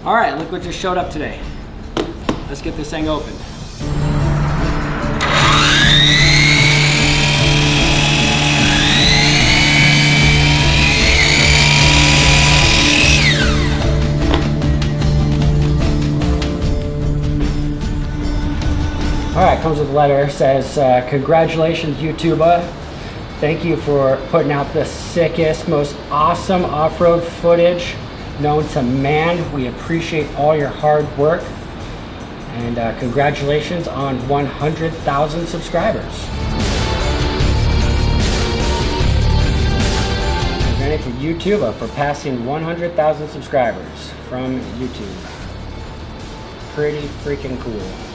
All right, look what just showed up today. Let's get this thing opened. All right, comes with a letter, says, congratulations, Tuba. Thank you for putting out the sickest, most awesome off-road footage known to man. We appreciate all your hard work. And congratulations on 100,000 subscribers. Presented to YouTuber for passing 100,000 subscribers from YouTube. Pretty freaking cool.